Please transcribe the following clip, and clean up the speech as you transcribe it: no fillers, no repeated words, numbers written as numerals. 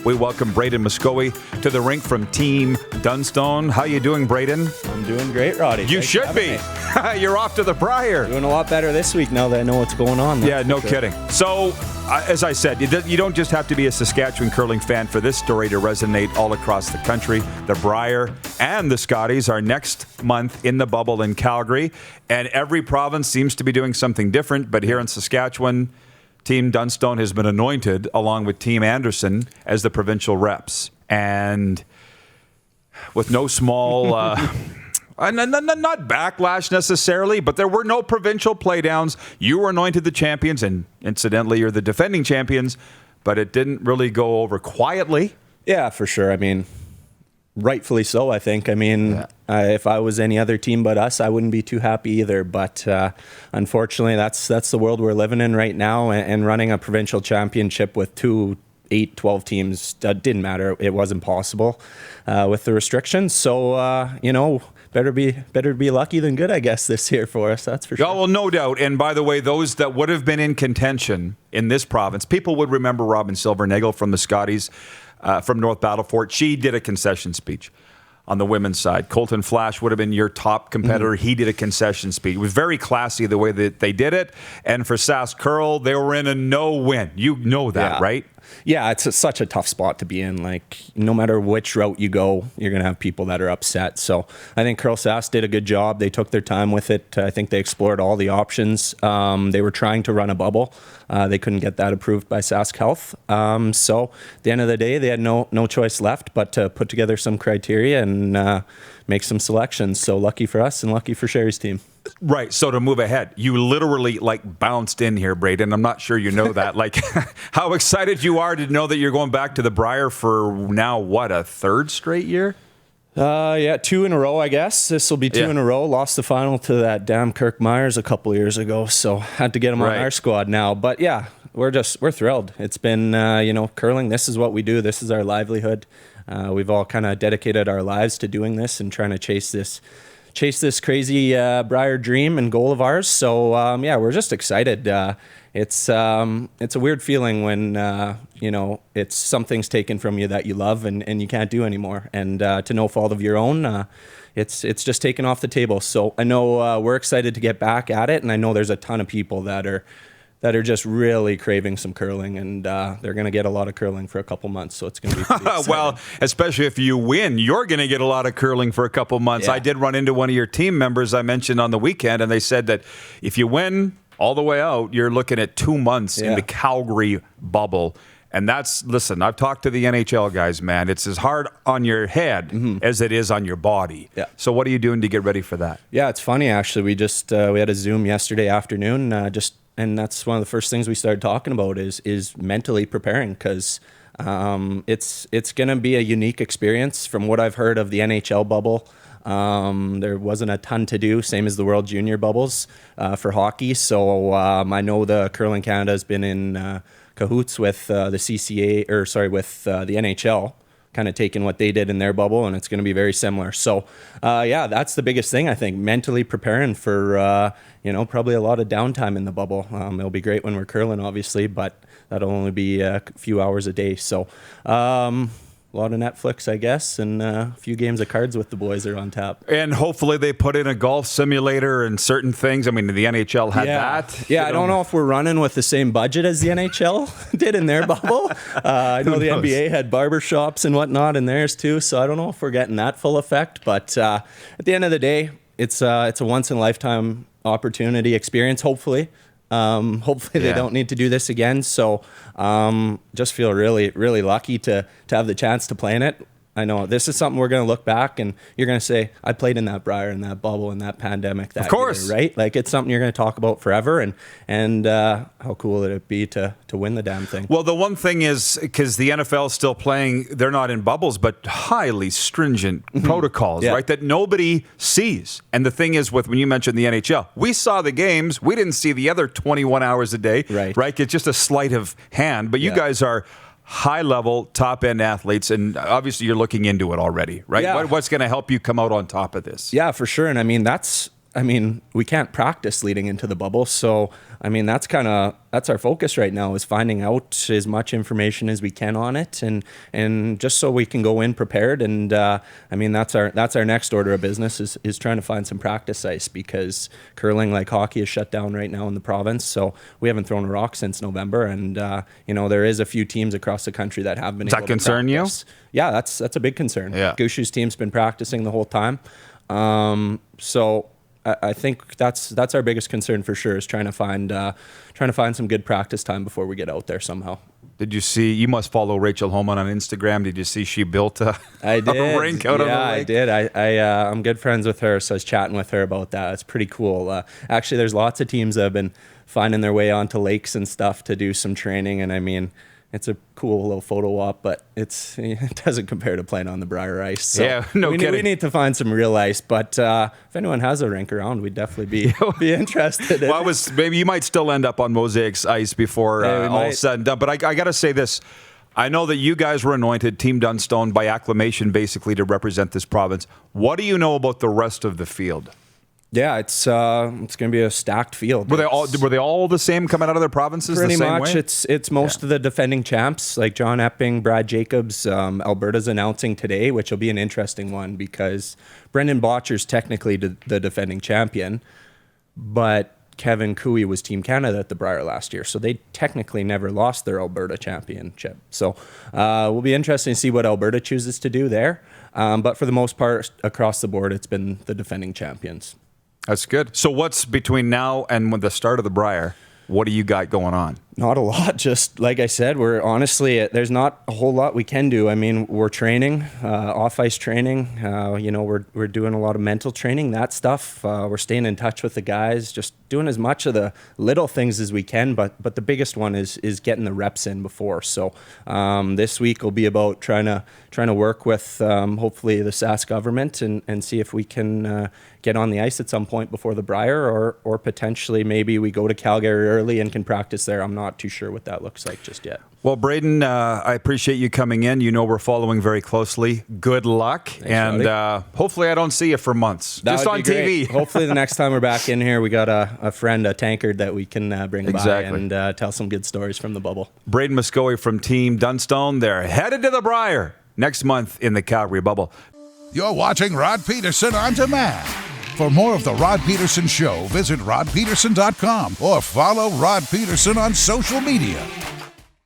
We welcome Braeden Moskowy to the rink from Team Dunstone. How you doing, Braeden? I'm doing great, Roddy. You should be. You're off to the Brier. Doing a lot better this week now that I know what's going on. Yeah, no kidding. So, as I said, you don't just have to be a Saskatchewan curling fan for this story to resonate all across the country. The Brier and the Scotties are next month in the bubble in Calgary, and every province seems to be doing something different. But here in Saskatchewan, Team Dunstone has been anointed, along with Team Anderson, as the provincial reps. And with no small, not backlash necessarily, but there were no provincial playdowns. You were anointed the champions, and incidentally, you're the defending champions, but it didn't really go over quietly. Yeah, for sure. I mean, rightfully so, I think. I mean, if I was any other team but us, I wouldn't be too happy either. But unfortunately, that's the world we're living in right now. And running a provincial championship with 12 teams didn't matter. It wasn't possible with the restrictions. So, better be lucky than good, I guess, this year for us. That's for sure. Oh, well, no doubt. And by the way, those that would have been in contention in this province, people would remember Robin Silvernagel from the Scotties, from North Battlefort. She did a concession speech on the women's side. Colton Flash would have been your top competitor. He did a concession speech. It was very classy the way that they did it. And for Sask Curl, they were in a no-win. You know that, right? Yeah, it's such a tough spot to be in. Like, no matter which route you go, you're going to have people that are upset. So I think Curl Sask did a good job. They took their time with it. I think they explored all the options. They were trying to run a bubble. They couldn't get that approved by Sask Health. So at the end of the day, they had no choice left but to put together some criteria and make some selections. So lucky for us and lucky for Sherry's team. Right. So to move ahead, you literally bounced in here, Braeden. I'm not sure you know that. How excited you are to know that you're going back to the Brier for now, what, a third straight year? Yeah, 2 in a row, I guess. This will be 2 in a row. Lost the final to that damn Kirk Myers a couple years ago, so had to get him on our squad now. But yeah, we're thrilled. It's been, curling. This is what we do. This is our livelihood. We've all kind of dedicated our lives to doing this and trying to chase this crazy Brier dream and goal of ours. So we're just excited. It's a weird feeling when it's something's taken from you that you love and you can't do anymore. And to no fault of your own, it's just taken off the table. So I know we're excited to get back at it, and I know there's a ton of people that are just really craving some curling, and they're going to get a lot of curling for a couple months, so it's going to be pretty exciting. Well, especially if you win, you're going to get a lot of curling for a couple months. Yeah. I did run into one of your team members I mentioned on the weekend, and they said that if you win all the way out, you're looking at 2 months in the Calgary bubble. And listen, I've talked to the NHL guys, man. It's as hard on your head as it is on your body. Yeah. So what are you doing to get ready for that? Yeah, it's funny, actually. We just we had a Zoom yesterday afternoon, and that's one of the first things we started talking about is mentally preparing, because it's going to be a unique experience. From what I've heard of the NHL bubble, there wasn't a ton to do, same as the World Junior bubbles for hockey. So I know the Curling Canada has been in cahoots with the CCA, with the NHL, kind of taking what they did in their bubble, and it's going to be very similar. So, that's the biggest thing, I think, mentally preparing for, probably a lot of downtime in the bubble. It'll be great when we're curling, obviously, but that'll only be a few hours a day. So, a lot of Netflix, I guess, and a few games of cards with the boys are on tap. And hopefully they put in a golf simulator and certain things. I mean, the NHL had that. Yeah, I don't know if we're running with the same budget as the NHL did in their bubble. I know the NBA had barbershops and whatnot in theirs too, so I don't know if we're getting that full effect. But at the end of the day, it's a once-in-a-lifetime opportunity experience, hopefully. Hopefully they don't need to do this again. So just feel really, really lucky to have the chance to play in it. I know this is something we're going to look back and you're going to say, I played in that Brier, in that bubble, in that pandemic that year, right? Like, it's something you're going to talk about forever, and how cool would it be to win the damn thing? Well, the one thing is, because the NFL is still playing, they're not in bubbles, but highly stringent protocols, right, that nobody sees. And the thing is, when you mentioned the NHL, we saw the games, we didn't see the other 21 hours a day, right? It's just a sleight of hand, but you guys are high-level, top-end athletes, and obviously you're looking into it already, right? What's going to help you come out on top of this? Yeah, for sure. And I mean, that's I mean, we can't practice leading into the bubble. So, I mean, that's our focus right now, is finding out as much information as we can on it, and just so we can go in prepared. And I mean, that's our next order of business, is trying to find some practice ice, because curling, like hockey, is shut down right now in the province. So we haven't thrown a rock since November, and there is a few teams across the country that have been able to practice. Does that concern you? Yeah, that's a big concern. Yeah. Gushu's team's been practicing the whole time. So I think that's our biggest concern for sure, is trying to find some good practice time before we get out there somehow. Did you see? You must follow Rachel Homan on Instagram. Did you see she built a rink out of the lake? Yeah, I did. I'm good friends with her, so I was chatting with her about that. It's pretty cool. Actually, there's lots of teams that have been finding their way onto lakes and stuff to do some training, and I mean, it's a cool little photo op, but it doesn't compare to playing on the Brier ice. So yeah, no kidding. We need to find some real ice, but if anyone has a rink around, we'd definitely be interested. Well, maybe you might still end up on Mosaic's ice before all said and done. But I got to say this. I know that you guys were anointed Team Dunstone by acclamation, basically, to represent this province. What do you know about the rest of the field? Yeah, it's going to be a stacked field. Were they all the same coming out of their provinces? Pretty the same much. Way? It's most of the defending champs, like John Epping, Brad Jacobs. Alberta's announcing today, which will be an interesting one, because Brendan Botcher's technically the defending champion, but Kevin Cooey was Team Canada at the Brier last year, so they technically never lost their Alberta championship. So will be interesting to see what Alberta chooses to do there. But for the most part, across the board, it's been the defending champions. That's good. So what's between now and the start of the Brier? What do you got going on? Not a lot. Just like I said, there's not a whole lot we can do. I mean, we're training, off-ice training. We're doing a lot of mental training, that stuff. We're staying in touch with the guys, just doing as much of the little things as we can. But the biggest one is getting the reps in before. So this week will be about trying to work with hopefully the Sask government and see if we can get on the ice at some point before the Brier, or potentially maybe we go to Calgary early and can practice there. I'm not too sure what that looks like just yet. Well, Braeden, I appreciate you coming in. You know we're following very closely. Good luck. Thanks, and hopefully I don't see you for months. That just on TV. Hopefully the next time we're back in here, we got a friend, a tankard that we can bring by and tell some good stories from the bubble. Braeden Moskowy from Team Dunstone. They're headed to the Brier next month in the Calgary bubble. You're watching Rod Pedersen On Demand. For more of The Rod Pedersen Show, visit rodpedersen.com or follow Rod Pedersen on social media.